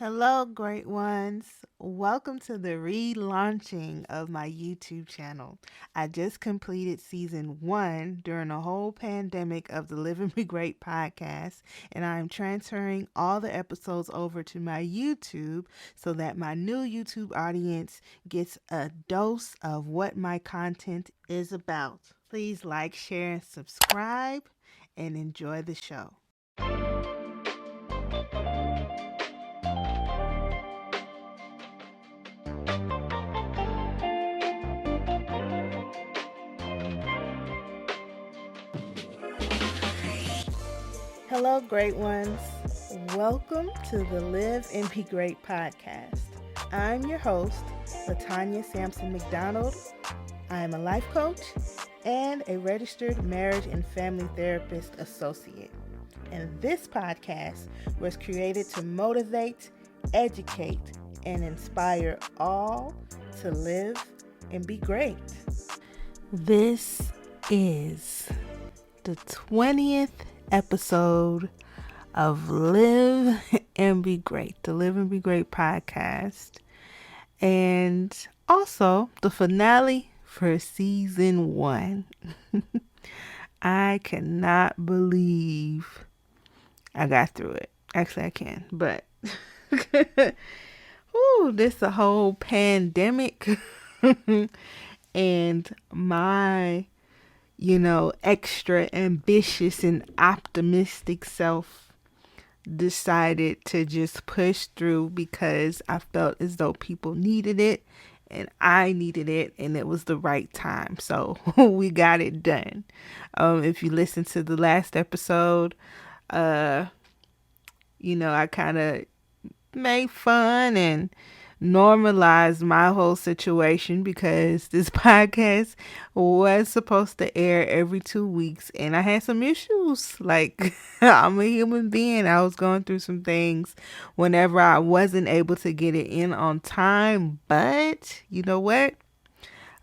Hello, great ones. Welcome to the relaunching of my YouTube channel. I just completed season 1 during the whole pandemic of the Living Be Great podcast, and I am transferring all the episodes over to my YouTube so that my new YouTube audience gets a dose of what my content is about. Please like, share, and subscribe, and enjoy the show. Hello, great ones. Welcome to the Live and Be Great podcast. I'm your host, Latonya Sampson-McDonald. I am a life coach and a registered marriage and family therapist associate. And this podcast was created to motivate, educate, and inspire all to live and be great. This is the 20th episode of Live and Be Great, the Live and Be Great podcast, and also the finale for season 1. I cannot believe I got through it. Actually, I can, but this a whole pandemic and my extra ambitious and optimistic self decided to just push through because I felt as though people needed it and I needed it and it was the right time. So we got it done. If you listen to the last episode, I kind of made fun and normalized my whole situation because this podcast was supposed to air every 2 weeks and I had some issues. Like, I'm a human being. I was going through some things whenever I wasn't able to get it in on time. But you know what?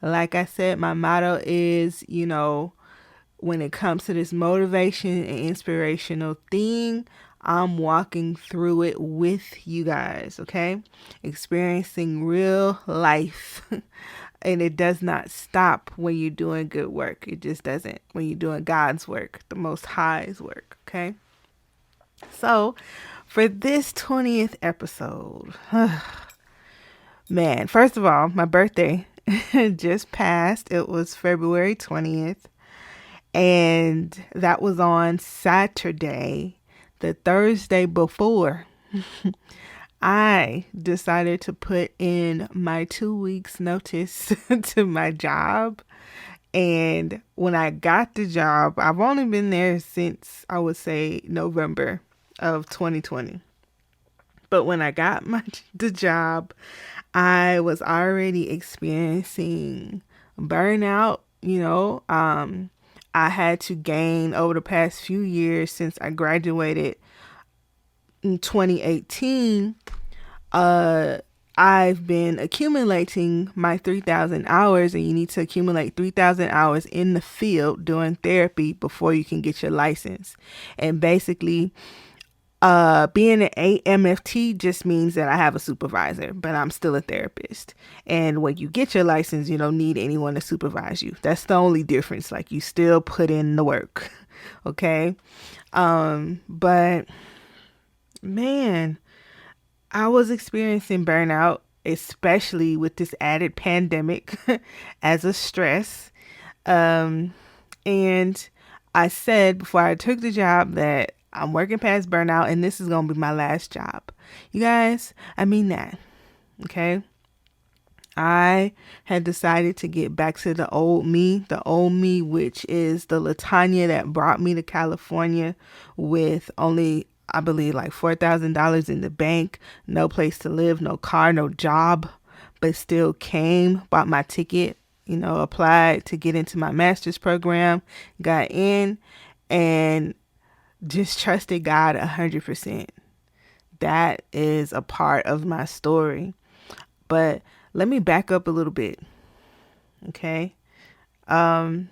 Like I said, my motto is, when it comes to this motivation and inspirational thing, I'm walking through it with you guys, okay? Experiencing real life. And it does not stop when you're doing good work. It just doesn't. When you're doing God's work, the Most High's work, okay? So, for this 20th episode, man, first of all, my birthday just passed. It was February 20th. And that was on Saturday, the Thursday before. I decided to put in my 2 weeks notice to my job. And when I got the job, I've only been there since, I would say, November of 2020. But when I got the job, I was already experiencing burnout, I had to gain over the past few years since I graduated in 2018. I've been accumulating my 3,000 hours, and you need to accumulate 3,000 hours in the field doing therapy before you can get your license. And basically, being an AMFT just means that I have a supervisor, but I'm still a therapist. And when you get your license, you don't need anyone to supervise you. That's the only difference. Like, you still put in the work. Okay. But man, I was experiencing burnout, especially with this added pandemic as a stress. And I said before I took the job that I'm working past burnout and this is going to be my last job. You guys, I mean that. Okay. I had decided to get back to the old me, which is the Latonya that brought me to California with only, I believe, like $4,000 in the bank, no place to live, no car, no job, but still came, bought my ticket, applied to get into my master's program, got in, and just trusted God 100%. That is a part of my story. But let me back up a little bit. Okay. My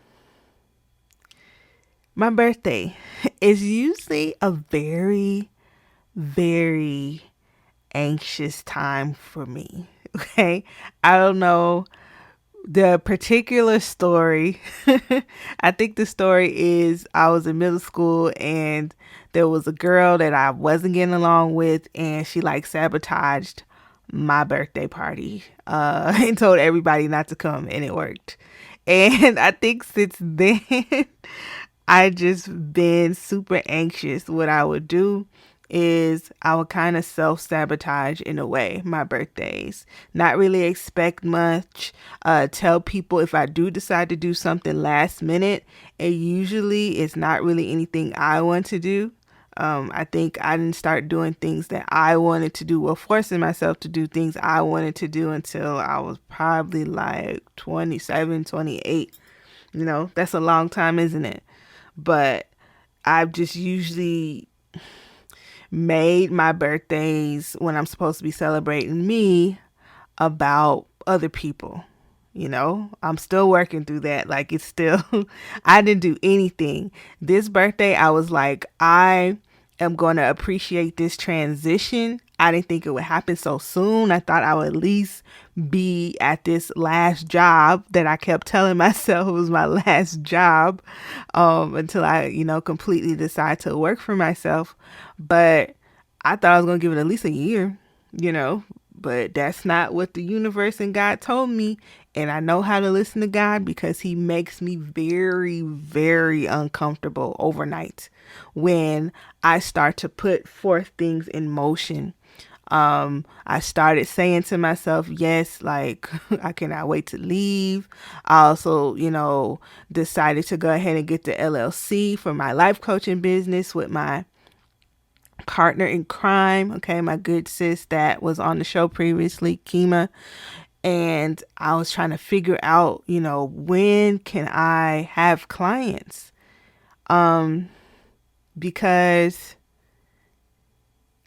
birthday is usually a very, very anxious time for me. Okay. I don't know the particular story. I think the story is I was in middle school and there was a girl that I wasn't getting along with, and she like sabotaged my birthday party and told everybody not to come, and it worked. And I think since then I just been super anxious. What I would do is I would kind of self-sabotage in a way my birthdays. Not really expect much. Tell people if I do decide to do something last minute, and usually it's not really anything I want to do. I think I didn't start doing things that I wanted to do, well, forcing myself to do things I wanted to do until I was probably like 27, 28. That's a long time, isn't it? But I've just usually made my birthdays when I'm supposed to be celebrating me about other people. I'm still working through that. Like, it's still, I didn't do anything. This birthday, I was like, I am going to appreciate this transition. I didn't think it would happen so soon. I thought I would at least be at this last job that I kept telling myself was my last job, until I, completely decide to work for myself. But I thought I was going to give it at least a year, but that's not what the universe and God told me. And I know how to listen to God because he makes me very, very uncomfortable overnight when I start to put forth things in motion. I started saying to myself, yes, like I cannot wait to leave. I also, decided to go ahead and get the LLC for my life coaching business with my partner in crime. Okay. My good sis that was on the show previously, Kima. And I was trying to figure out, when can I have clients? Because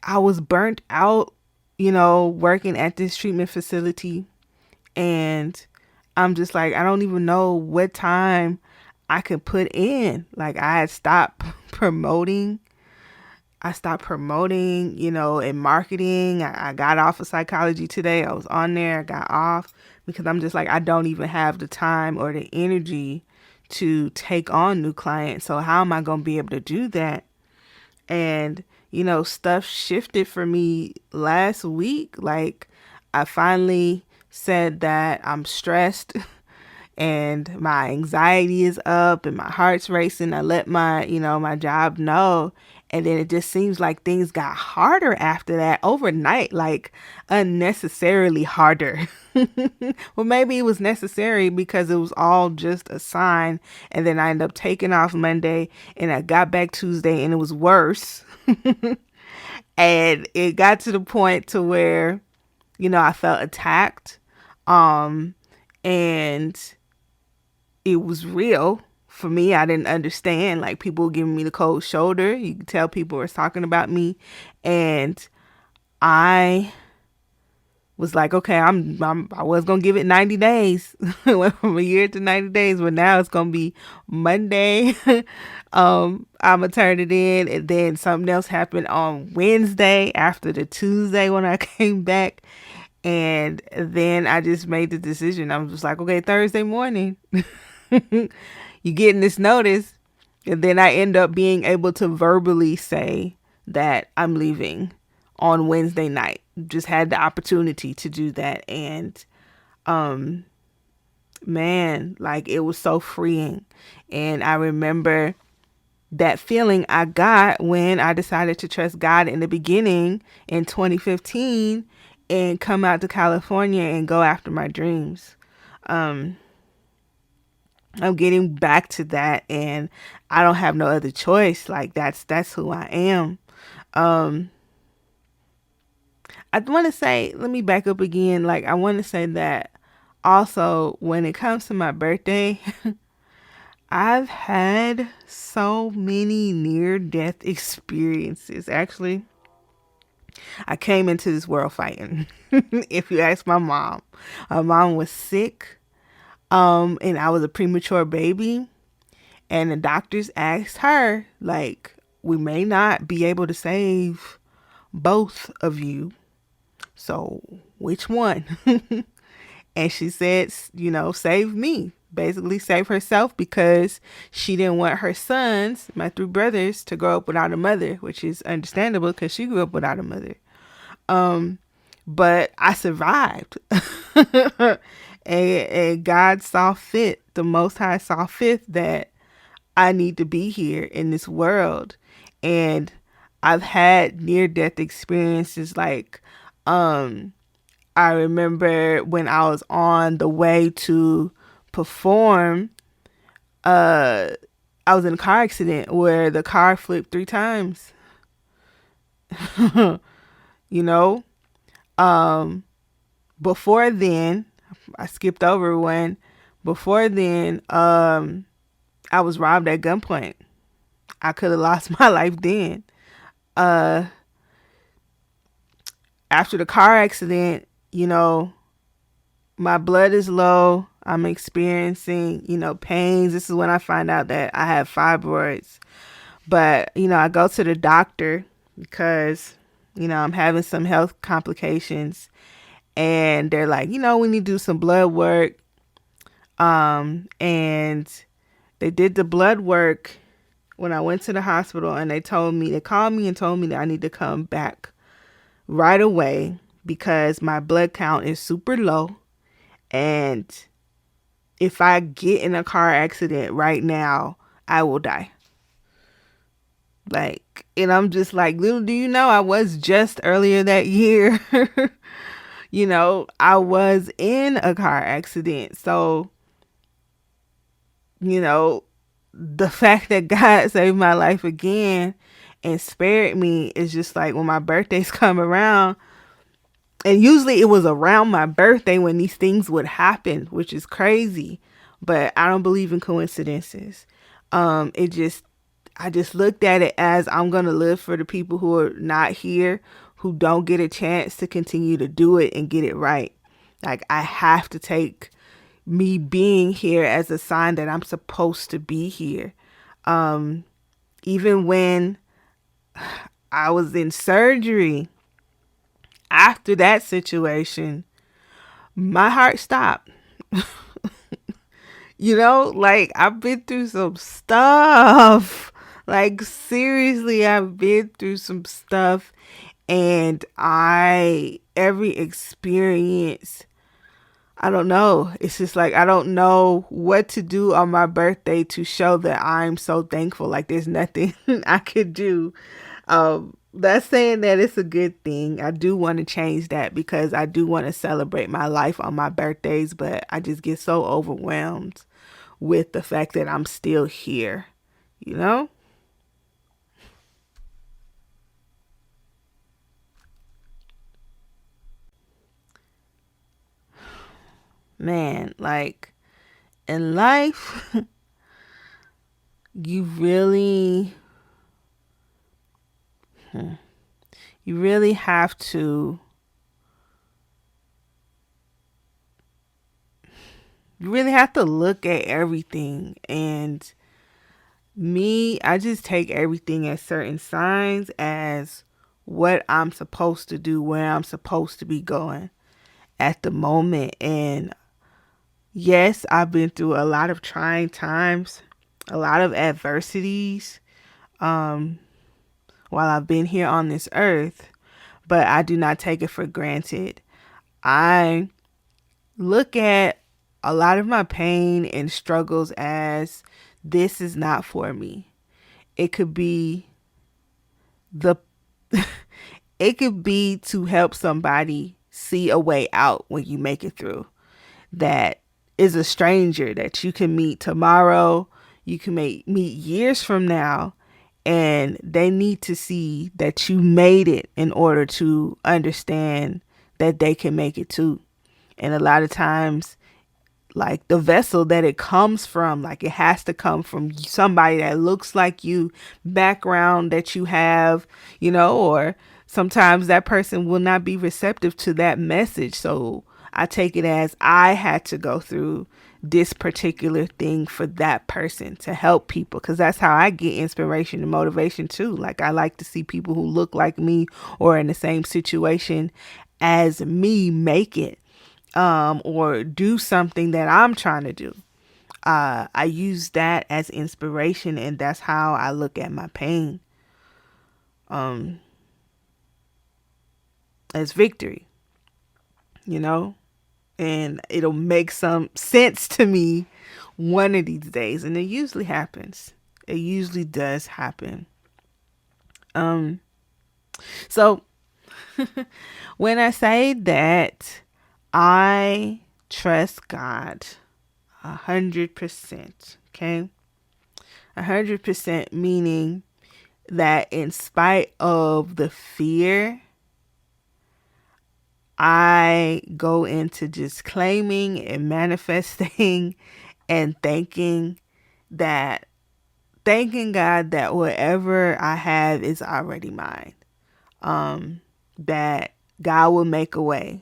I was burnt out, working at this treatment facility. And I'm just like, I don't even know what time I could put in. Like, I had stopped promoting. In marketing. I got off of psychology today. I was on there. I got off because I'm just like, I don't even have the time or the energy to take on new clients. So how am I going to be able to do that? And, stuff shifted for me last week. Like, I finally said that I'm stressed and my anxiety is up and my heart's racing. I let my job know. And then it just seems like things got harder after that overnight, like unnecessarily harder. Well, maybe it was necessary because it was all just a sign. And then I ended up taking off Monday and I got back Tuesday and it was worse. And it got to the point to where, I felt attacked. And it was real. For me, I didn't understand. Like, people were giving me the cold shoulder. You could tell people were talking about me. And I was like, okay, I was going to give it 90 days. It went from a year to 90 days, but now it's going to be Monday. I'm going to turn it in. And then something else happened on Wednesday after the Tuesday when I came back. And then I just made the decision. I was just like, okay, Thursday morning. You getting this notice. And then I end up being able to verbally say that I'm leaving on Wednesday night. Just had the opportunity to do that. And, man, like, it was so freeing. And I remember that feeling I got when I decided to trust God in the beginning in 2015 and come out to California and go after my dreams. I'm getting back to that, and I don't have no other choice. Like, that's who I am. I want to say, let me back up again. Like, I want to say that also when it comes to my birthday, I've had so many near-death experiences. Actually, I came into this world fighting. If you ask my mom was sick. And I was a premature baby, and the doctors asked her, like, we may not be able to save both of you. So which one? And she said, save me. Basically, save herself because she didn't want her sons, my three brothers, to grow up without a mother, which is understandable because she grew up without a mother. But I survived. And God saw fit, the Most High saw fit that I need to be here in this world. And I've had near death experiences like, I remember when I was on the way to perform, I was in a car accident where the car flipped 3 times. you know, before then, I skipped over one. Before then, I was robbed at gunpoint. I could have lost my life then. Uh, After the car accident, my blood is low. I'm experiencing, pains. This is when I find out that I have fibroids. But, I go to the doctor because, I'm having some health complications. And they're like, we need to do some blood work. And they did the blood work when I went to the hospital, and they called me and told me that I need to come back right away because my blood count is super low. And if I get in a car accident right now, I will die. And I'm just like, little do you know, I was just earlier that year, I was in a car accident. So, the fact that God saved my life again and spared me is just like when my birthdays come around. And usually it was around my birthday when these things would happen, which is crazy. But I don't believe in coincidences. I just looked at it as I'm going to live for the people who are not here, who don't get a chance to continue to do it and get it right. Like, I have to take me being here as a sign that I'm supposed to be here. Even when I was in surgery, after that situation, my heart stopped. I've been through some stuff. Like, seriously, I've been through some stuff. And every experience, I don't know. It's just like, I don't know what to do on my birthday to show that I'm so thankful. Like, there's nothing I could do. That's saying that it's a good thing. I do want to change that because I do want to celebrate my life on my birthdays, but I just get so overwhelmed with the fact that I'm still here, Man, like, in life, you really have to look at everything. And me, I just take everything as certain signs as what I'm supposed to do, where I'm supposed to be going at the moment. And yes, I've been through a lot of trying times, a lot of adversities, while I've been here on this earth, but I do not take it for granted. I look at a lot of my pain and struggles as this is not for me. It could be it could be to help somebody see a way out when you make it through. That is a stranger that you can meet tomorrow, you can meet years from now, and they need to see that you made it in order to understand that they can make it too. And a lot of times, like, the vessel that it comes from, like, it has to come from somebody that looks like you, background that you have, or sometimes that person will not be receptive to that message. So I take it as I had to go through this particular thing for that person to help people, because that's how I get inspiration and motivation too. Like, I like to see people who look like me or in the same situation as me make it, or do something that I'm trying to do. I use that as inspiration, and that's how I look at my pain, as victory, you know? And it'll make some sense to me one of these days. And it usually happens. It usually does happen. So when I say that I trust God 100%, okay? 100% meaning that in spite of the fear, I go into just claiming and manifesting and thanking God that whatever I have is already mine. That God will make a way.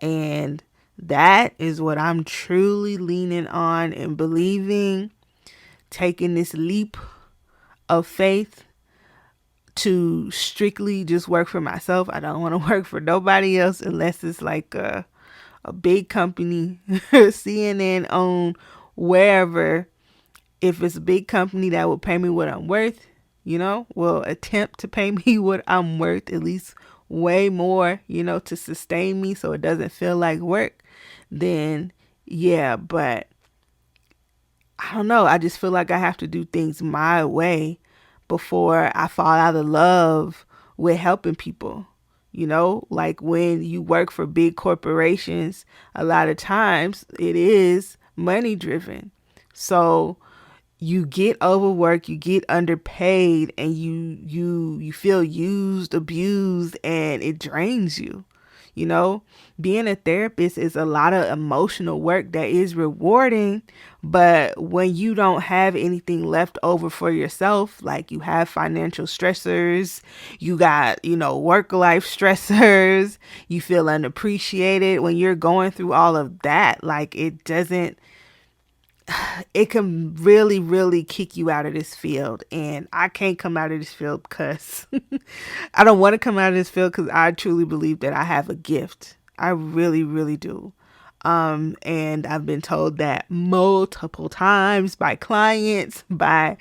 And that is what I'm truly leaning on and believing, taking this leap of faith to strictly just work for myself. I don't want to work for nobody else unless it's like a big company, CNN owned, wherever. If it's a big company that will pay me what I'm worth, will attempt to pay me what I'm worth, at least way more, to sustain me so it doesn't feel like work, then yeah, but I don't know. I just feel like I have to do things my way before I fall out of love with helping people. Like when you work for big corporations, a lot of times it is money driven. So you get overworked, you get underpaid, and you feel used, abused, and it drains you. Being a therapist is a lot of emotional work that is rewarding, but when you don't have anything left over for yourself, like you have financial stressors, you got, work life stressors, you feel unappreciated when you're going through all of that, like it can really, really kick you out of this field. And I can't come out of this field because I don't want to come out of this field because I truly believe that I have a gift. I really, really do. And I've been told that multiple times by clients, by,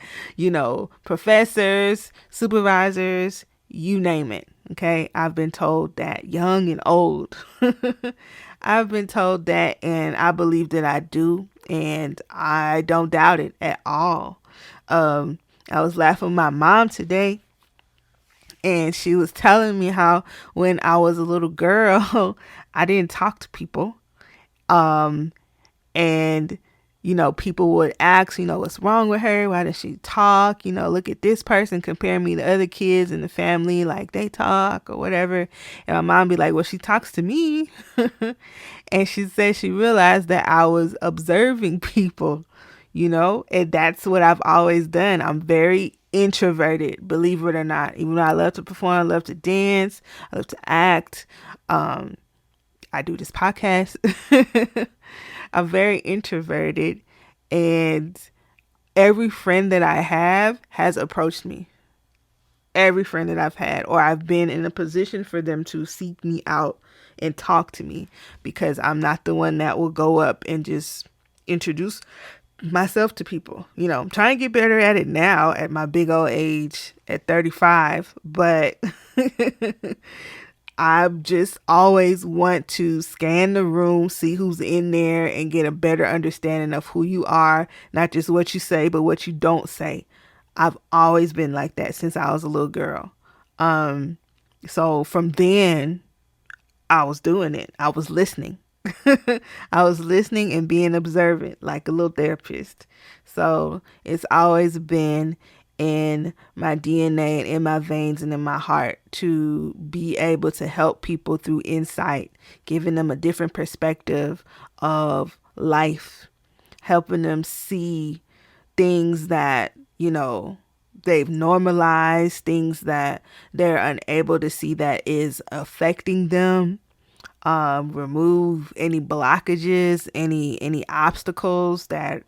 professors, supervisors, you name it. Okay. I've been told that, young and old. I've been told that, and I believe that I do, and I don't doubt it at all. I was laughing with my mom today, and she was telling me how when I was a little girl, I didn't talk to people. And people would ask, what's wrong with her? Why does she talk? Look at this person, compare me to other kids in the family, like they talk or whatever. And my mom be like, well, she talks to me. And she said she realized that I was observing people, and that's what I've always done. I'm very introverted, believe it or not. Even though I love to perform, I love to dance, I love to act. I do this podcast. I'm very introverted, and every friend that I have has approached me. Every friend that I've had, or I've been in a position for them to seek me out and talk to me, because I'm not the one that will go up and just introduce myself to people. I'm trying to get better at it now at my big old age at 35, but I just always want to scan the room, see who's in there, and get a better understanding of who you are, not just what you say, but what you don't say. I've always been like that since I was a little girl. So from then, I was doing it. I was listening. I was listening and being observant like a little therapist. So it's always been in my DNA and in my veins and in my heart to be able to help people through insight, giving them a different perspective of life, helping them see things that, they've normalized, things that they're unable to see that is affecting them. Remove any blockages, any obstacles that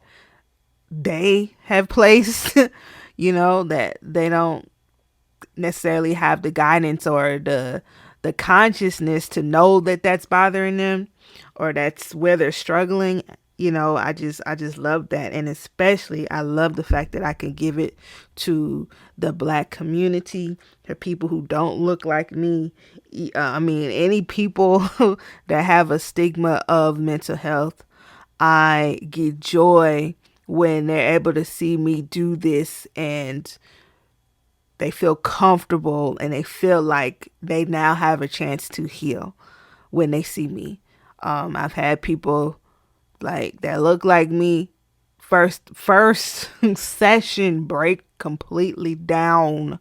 they have placed, that they don't necessarily have the guidance or the consciousness to know that that's bothering them or that's where they're struggling. I just love that. And especially I love the fact that I can give it to the Black community, to people who don't look like me. Any people that have a stigma of mental health. I get joy when they're able to see me do this, and they feel comfortable and they feel like they now have a chance to heal when they see me. I've had people like that look like me, first session break completely down,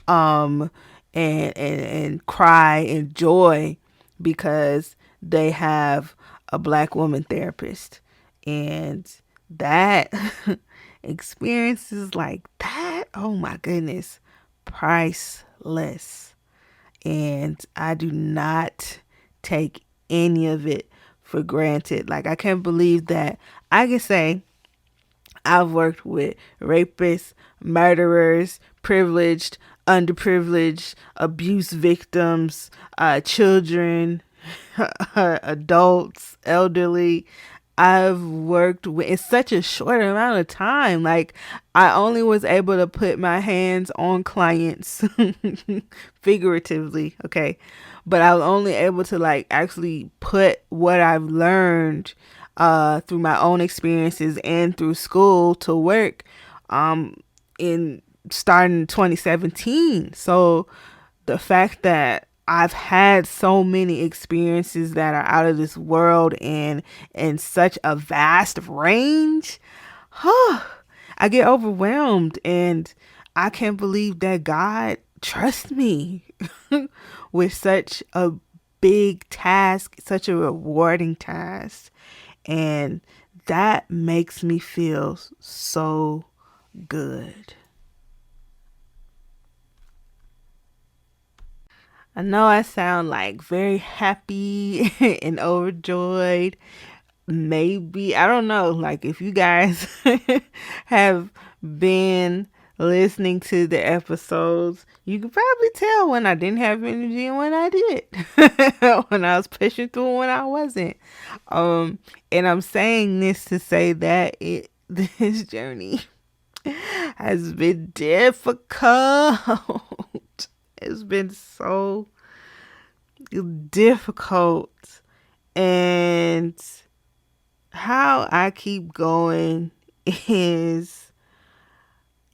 um and cry in joy because they have a Black woman therapist. And that experiences like that, oh my goodness, priceless. And I do not take any of it for granted. Like, I can't believe that I can say I've worked with rapists, murderers, privileged, underprivileged, abuse victims, children, adults, elderly. I've worked with in such a short amount of time. Like, I only was able to put my hands on clients figuratively, okay? But I was only able to like actually put what I've learned through my own experiences and through school to work in starting 2017. So the fact that I've had so many experiences that are out of this world and in such a vast range, I get overwhelmed, and I can't believe that God trusts me with such a big task, such a rewarding task. And that makes me feel so good. I know I sound like very happy and overjoyed. Maybe, I don't know, like if you guys have been listening to the episodes, you can probably tell when I didn't have energy and when I did. When I was pushing through and when I wasn't. And I'm saying this to say that this journey has been difficult. It's been so difficult. And how I keep going is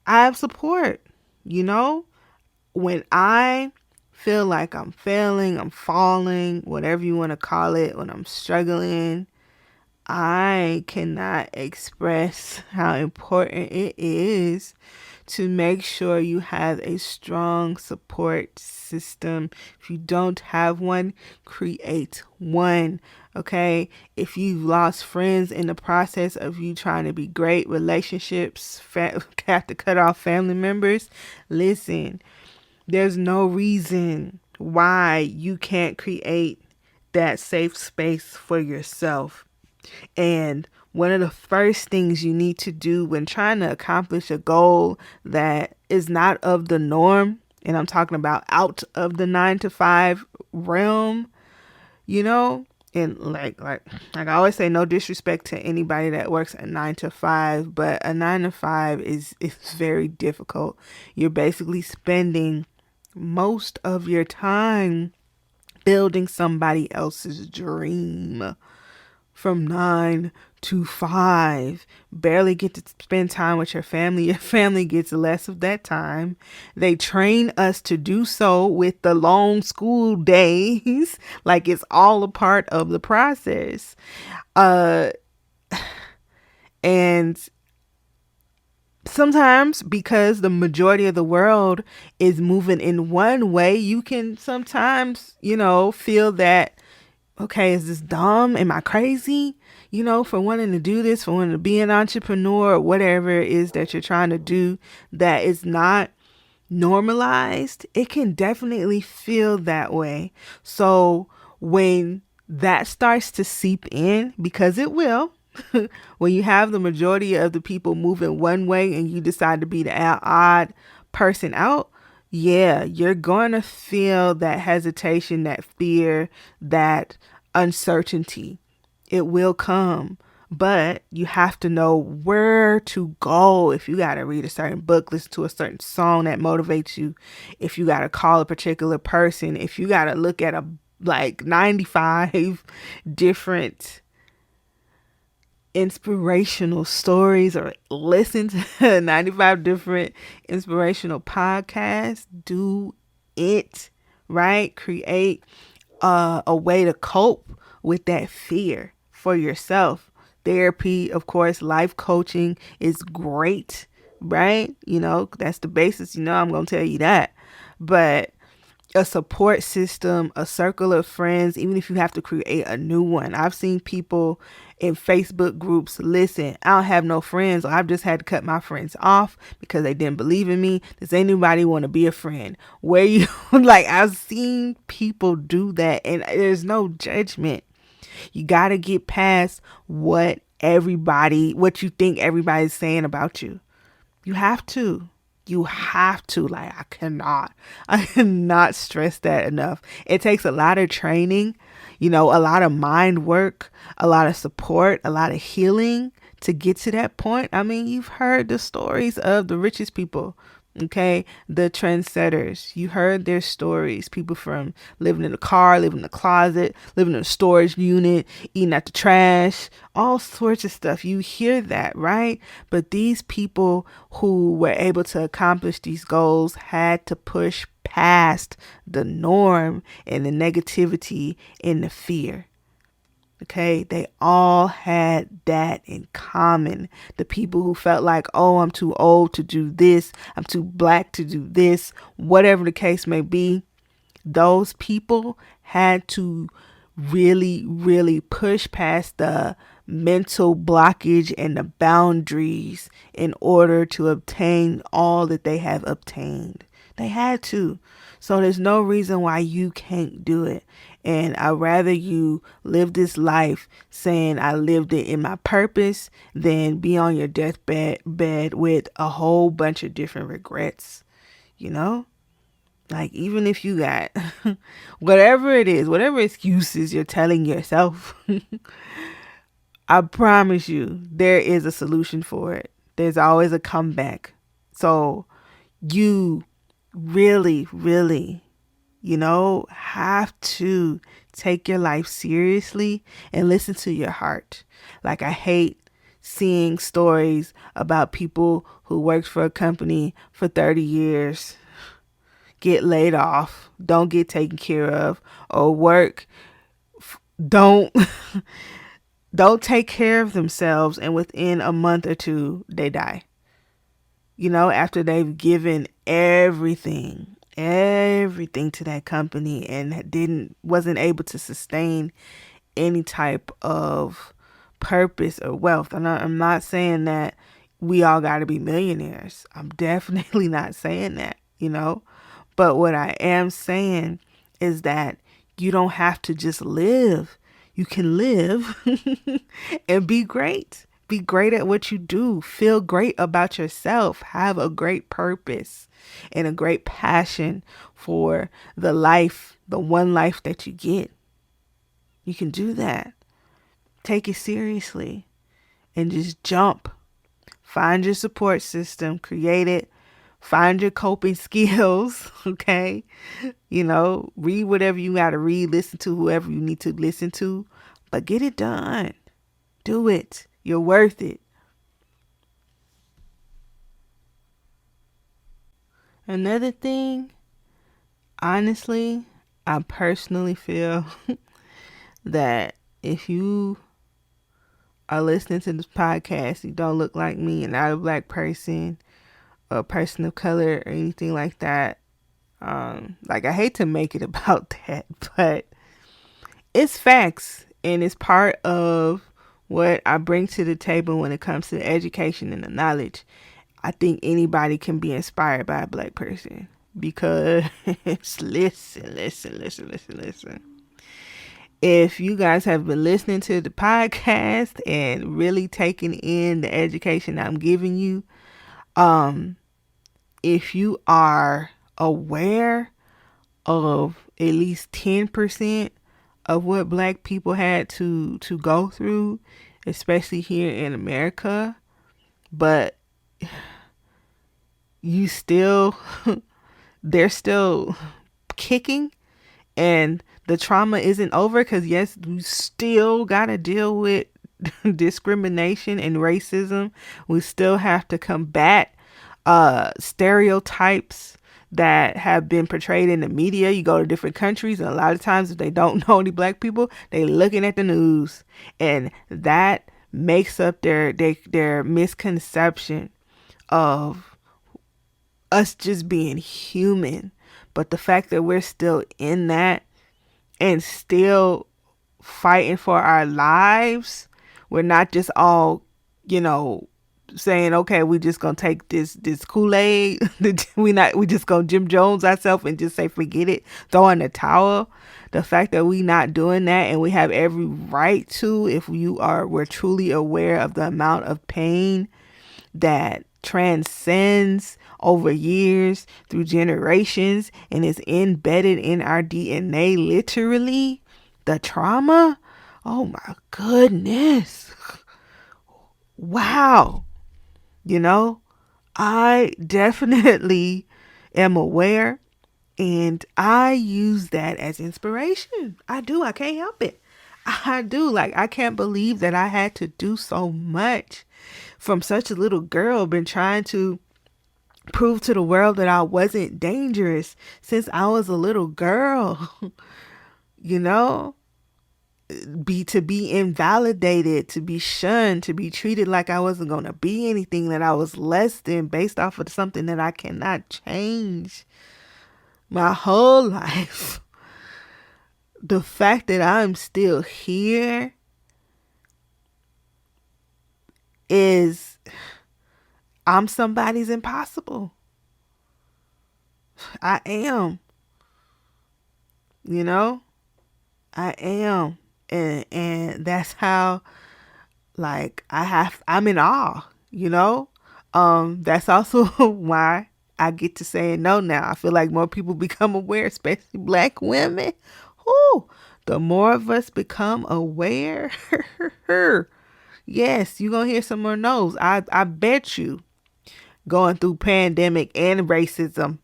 I have support. When I feel like I'm failing, I'm falling, whatever you want to call it, when I'm struggling, I cannot express how important it is to make sure you have a strong support system. If you don't have one, create one. Okay? If you've lost friends in the process of you trying to be great, relationships, have to cut off family members, listen, there's no reason why you can't create that safe space for yourself. And one of the first things you need to do when trying to accomplish a goal that is not of the norm, and I'm talking about out of the 9 to 5 realm, and like I always say, no disrespect to anybody that works a 9 to 5, but a 9 to 5 is very difficult. You're basically spending most of your time building somebody else's dream. From 9 to 5, barely get to spend time with your family. Your family gets less of that time. They train us to do so with the long school days, like it's all a part of the process. And sometimes, because the majority of the world is moving in one way, you can sometimes, feel that, okay, is this dumb? Am I crazy? For wanting to do this, for wanting to be an entrepreneur, or whatever it is that you're trying to do that is not normalized, it can definitely feel that way. So when that starts to seep in, because it will, when you have the majority of the people moving one way and you decide to be the odd person out, Yeah, you're going to feel that hesitation, that fear, that uncertainty. It will come, but you have to know where to go. If you got to read a certain book, listen to a certain song that motivates you, if you got to call a particular person, if you got to look at a like 95 different inspirational stories or listen to 95 different inspirational podcasts, do it, right? Create a way to cope with that fear for yourself. Therapy, of course, life coaching is great, right? That's the basis. I'm going to tell you that. But a support system, a circle of friends, even if you have to create a new one. I've seen people in Facebook groups, listen, I don't have no friends, or I've just had to cut my friends off because they didn't believe in me. Does anybody want to be a friend? Where you like, I've seen people do that, and there's no judgment. You got to get past what you think everybody's saying about you. You have to. You have to. Like, I cannot stress that enough. It takes a lot of training, a lot of mind work, a lot of support, a lot of healing to get to that point. I mean, you've heard the stories of the richest people. Okay, the trendsetters. You heard their stories. People from living in a car, living in a closet, living in a storage unit, eating at the trash, all sorts of stuff. You hear that, right? But these people who were able to accomplish these goals had to push past the norm and the negativity and the fear. Okay, they all had that in common. The people who felt like, oh, I'm too old to do this, I'm too black to do this, whatever the case may be, those people had to really, really push past the mental blockage and the boundaries in order to obtain all that they have obtained. They had to. So there's no reason why you can't do it. And I'd rather you live this life saying I lived it in my purpose than be on your deathbed with a whole bunch of different regrets. Like, even if you got whatever it is, whatever excuses you're telling yourself, I promise you there is a solution for it. There's always a comeback. So you really, really, have to take your life seriously and listen to your heart. Like, I hate seeing stories about people who worked for a company for 30 years, get laid off, don't get taken care of, or don't don't take care of themselves, and within a month or two they die. After they've given everything to that company and wasn't able to sustain any type of purpose or wealth. And I'm not saying that we all got to be millionaires. I'm definitely not saying that, But what I am saying is that you don't have to just live. You can live and be great. Be great at what you do. Feel great about yourself. Have a great purpose and a great passion for the one life that you get. You can do that. Take it seriously and just jump. Find your support system. Create it. Find your coping skills. Okay. Read whatever you got to read. Listen to whoever you need to listen to. But get it done. Do it. You're worth it. Another thing, honestly, I personally feel that if you are listening to this podcast, you don't look like me and not a black person or a person of color or anything like that. Like, I hate to make it about that, but it's facts, and it's part of what I bring to the table when it comes to the education and the knowledge. I think anybody can be inspired by a black person because listen. If you guys have been listening to the podcast and really taking in the education I'm giving you, if you are aware of at least 10% of what black people had to go through, especially here in America. But you still they're still kicking, and the trauma isn't over, because yes, we still gotta deal with discrimination and racism. We still have to combat stereotypes that have been portrayed in the media. You go to different countries, and a lot of times if they don't know any black people, they looking at the news, and that makes up their misconception of us just being human. But the fact that we're still in that and still fighting for our lives, we're not just all, saying, okay, we just gonna take this Kool-Aid. We just gonna Jim Jones ourselves and just say forget it, throw in the towel. The fact that we not doing that, and we have every right to, if we're truly aware of the amount of pain that transcends over years through generations and is embedded in our DNA, literally, the trauma. Oh my goodness. Wow. I definitely am aware, and I use that as inspiration. I do. I can't help it. I do. Like, I can't believe that I had to do so much from such a little girl, been trying to prove to the world that I wasn't dangerous since I was a little girl. you know, to be invalidated, to be shunned, to be treated like I wasn't going to be anything, that I was less than, based off of something that I cannot change my whole life. The fact that I'm still here is, I'm somebody's impossible. I am. I am. And that's how, like, I'm in awe, that's also why I get to say no now. I feel like more people become aware, especially black women. Whoo, the more of us become aware, yes, you're gonna hear some more no's. I bet you, going through pandemic and racism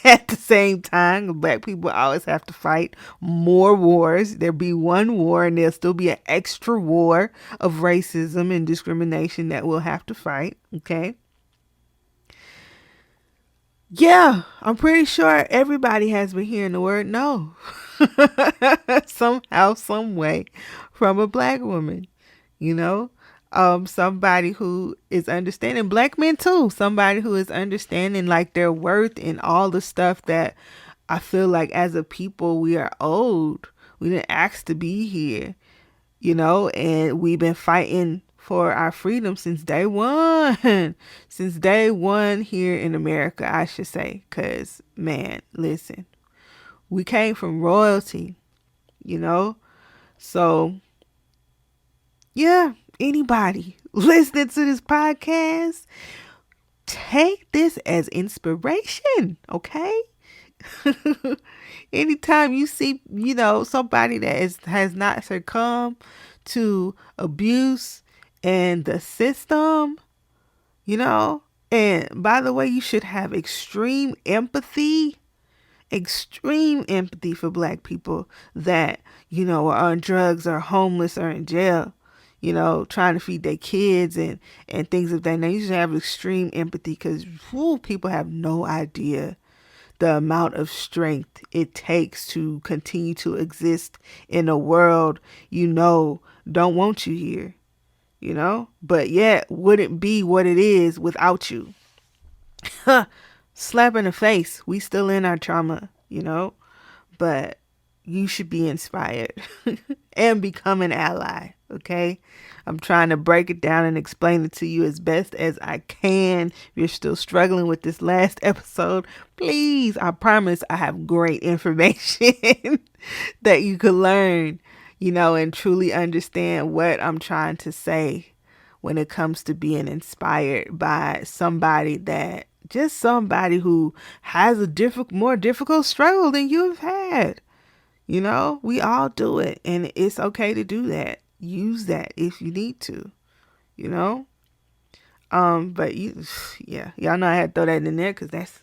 at the same time, black people always have to fight more wars. There'll be one war, and there'll still be an extra war of racism and discrimination that we'll have to fight. Okay. Yeah, I'm pretty sure everybody has been hearing the word no. Somehow, some way, from a black woman, somebody who is understanding, black men too, somebody who is understanding, like, their worth and all the stuff that I feel like as a people we are owed. We didn't ask to be here, and we've been fighting for our freedom since day one. Since day one here in America, I should say. Because, man, listen, we came from royalty, So, yeah, anybody listening to this podcast, take this as inspiration, okay? Anytime you see, somebody that has not succumbed to abuse and the system, and by the way, you should have extreme empathy for black people that, are on drugs or homeless or in jail, trying to feed their kids and things of that nature. You should have extreme empathy, because people have no idea the amount of strength it takes to continue to exist in a world don't want you here, but yet wouldn't be what it is without you. Slap in the face. We still in our trauma, but you should be inspired and become an ally. Okay. I'm trying to break it down and explain it to you as best as I can. If you're still struggling with this last episode, please, I promise I have great information that you could learn, and truly understand what I'm trying to say when it comes to being inspired by somebody that just somebody who has a more difficult struggle than you've had. You know, we all do it, and it's okay to do that. Use that if you need to, you know. But yeah, y'all know I had to throw that in there because that's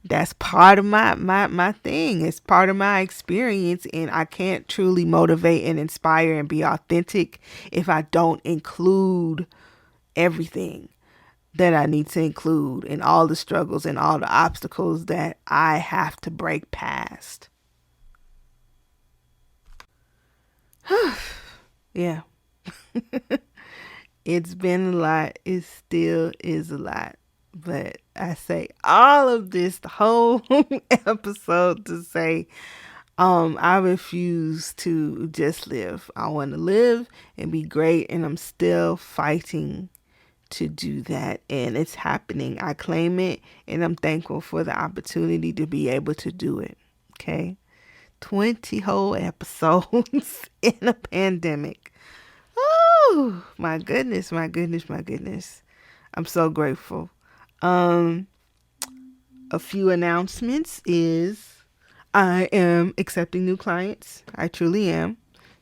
that's part of my thing. It's part of my experience, and I can't truly motivate and inspire and be authentic if I don't include everything that I need to include and all the struggles and all the obstacles that I have to break past. Yeah. It's been a lot. It still is a lot. But I say all of this, the whole episode, to say, I refuse to just live. I want to live and be great, and I'm still fighting to do that, and it's happening. I claim it, and I'm thankful for the opportunity to be able to do it. Okay, 20 whole episodes in a pandemic. Oh, my goodness, my goodness, my goodness. I'm so grateful. A few announcements is I am accepting new clients. I truly am.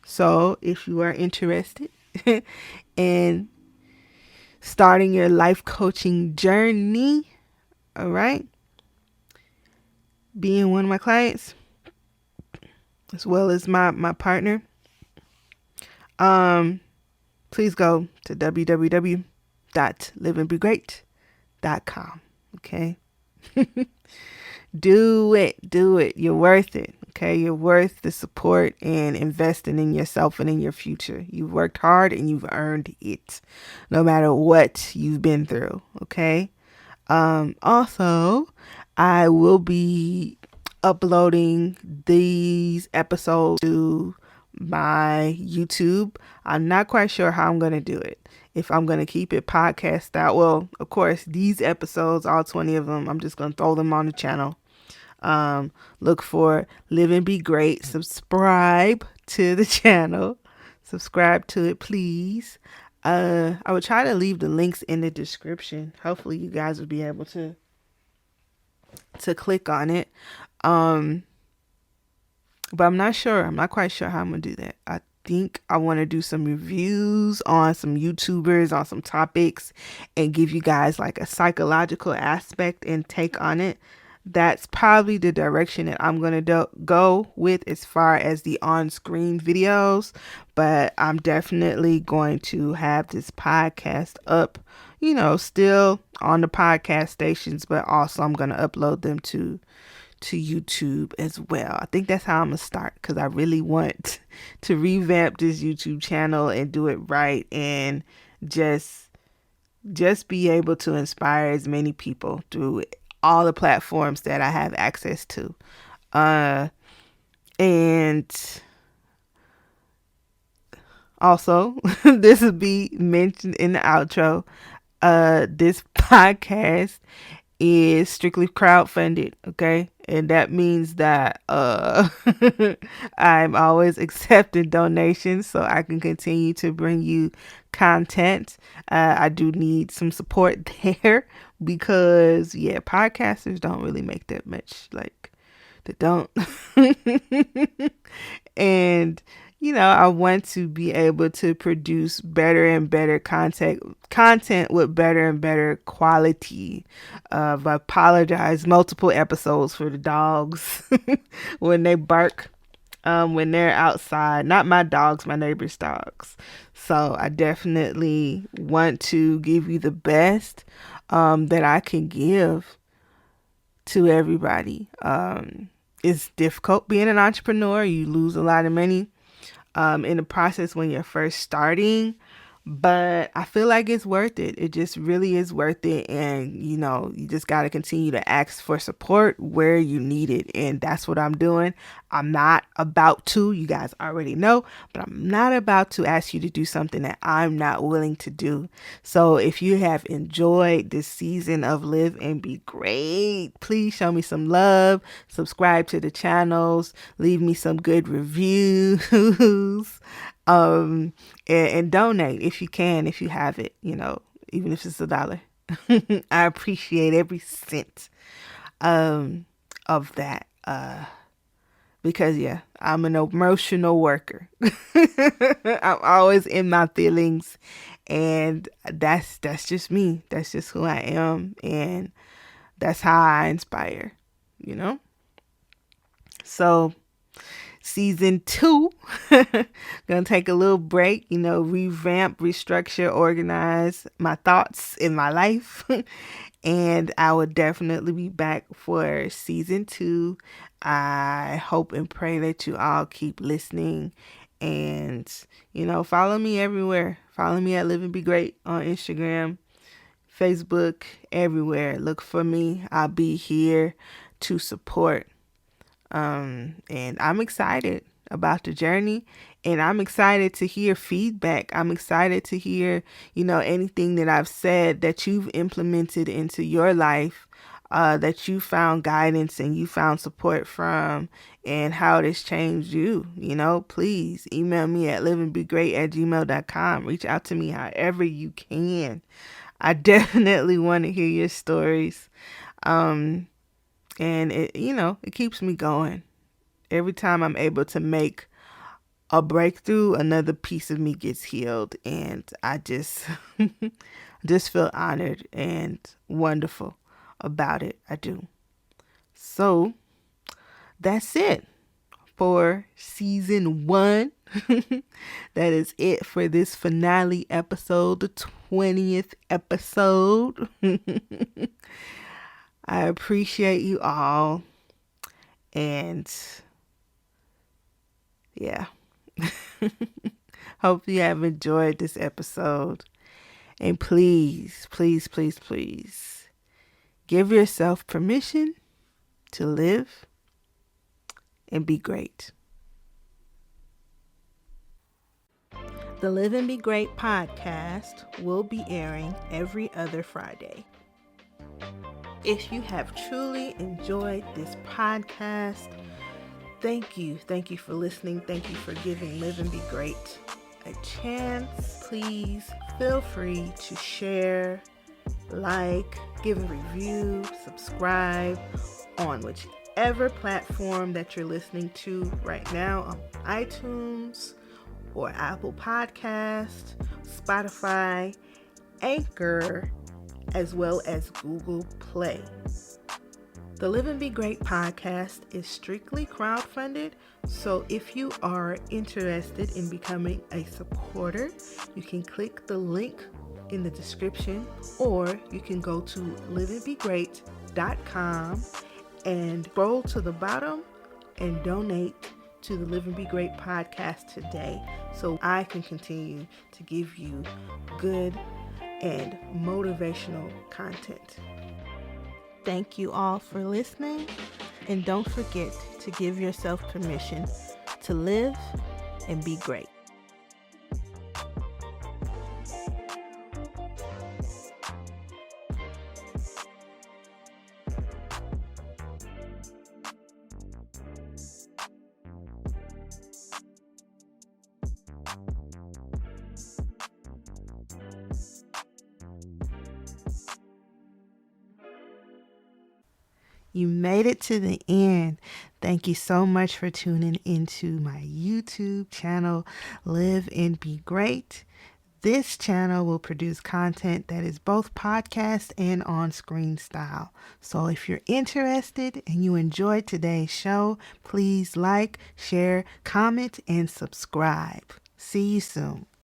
So if you are interested in starting your life coaching journey, all right, being one of my clients, as well as my partner, please go to www.liveandbegreat.com. Okay. Do it. You're worth it. Okay. You're worth the support and investing in yourself and in your future. You've worked hard and you've earned it, no matter what you've been through. Okay. Also, I will be uploading these episodes to my YouTube. I'm not quite sure how I'm going to do it. If I'm going to keep it podcast out. Well, of course, these episodes, all 20 of them, I'm just going to throw them on the channel. Look for Live and Be Great. Subscribe to the channel. Subscribe to it, please. I will try to leave the links in the description. Hopefully you guys will be able to click on it. But I'm not sure. I'm not quite sure how I'm going to do that. I think I want to do some reviews on some YouTubers, on some topics, and give you guys like a psychological aspect and take on it. That's probably the direction that I'm going to go with as far as the on-screen videos. But I'm definitely going to have this podcast up, you know, still on the podcast stations, but also I'm going to upload them to YouTube as well. I think that's how I'm gonna start, because I really want to revamp this YouTube channel and do it right, and just be able to inspire as many people through all the platforms that I have access to. And also, this will be mentioned in the outro. This podcast is strictly crowdfunded, okay? And that means that I'm always accepting donations so I can continue to bring you content. I do need some support there because, yeah, podcasters don't really make that much. Like, they don't. And you know, I want to be able to produce better and better content with better and better quality. I apologize multiple episodes for the dogs when they bark, when they're outside. Not my dogs, my neighbor's dogs. So I definitely want to give you the best that I can give to everybody. It's difficult being an entrepreneur. You lose a lot of money in the process when you're first starting, but I feel like it's worth it. It just really is worth it. And you know, you just got to continue to ask for support where you need it. And that's what I'm doing. I'm not about to, you guys already know, but I'm not about to ask you to do something that I'm not willing to do. So if you have enjoyed this season of Live and Be Great, please show me some love, subscribe to the channels, leave me some good reviews, and donate if you can, if you have it, you know, even if it's $1. I appreciate every cent of that. Because yeah, I'm an emotional worker. I'm always in my feelings, and that's just me. That's just who I am, and that's how I inspire, you know? So season 2, gonna take a little break, revamp, restructure, organize my thoughts in my life. And I will definitely be back for season 2. I hope and pray that you all keep listening, and follow me everywhere. Follow me at Live and Be Great on Instagram, Facebook, everywhere. Look for me. I'll be here to support. And I'm excited about the journey, and I'm excited to hear feedback. I'm excited to hear, anything that I've said that you've implemented into your life, that you found guidance and you found support from, and how it has changed you. Please email me at liveandbegreat@gmail.com. Reach out to me however you can. I definitely want to hear your stories. And it keeps me going. Every time I'm able to make a breakthrough, another piece of me gets healed, and I just just feel honored and wonderful about it. I do. So that's it for season 1. That is it for this finale episode, the 20th episode. I appreciate you all. And yeah, hope you have enjoyed this episode. And please, please, please, please give yourself permission to live and be great. The Live and Be Great podcast will be airing every other Friday. If you have truly enjoyed this podcast, thank you. Thank you for listening. Thank you for giving Live and Be Great a chance. Please feel free to share, like, give a review, subscribe on whichever platform that you're listening to right now, on iTunes or Apple Podcast, Spotify, Anchor, as well as Google Play. The Live and Be Great podcast is strictly crowdfunded, so if you are interested in becoming a supporter, you can click the link in the description, or you can go to liveandbegreat.com and scroll to the bottom and donate to the Live and Be Great podcast today, so I can continue to give you good and motivational content. Thank you all for listening, and don't forget to give yourself permission to live and be great. You made it to the end. Thank you so much for tuning into my YouTube channel, Live and Be Great. This channel will produce content that is both podcast and on-screen style. So if you're interested and you enjoyed today's show, please like, share, comment, and subscribe. See you soon.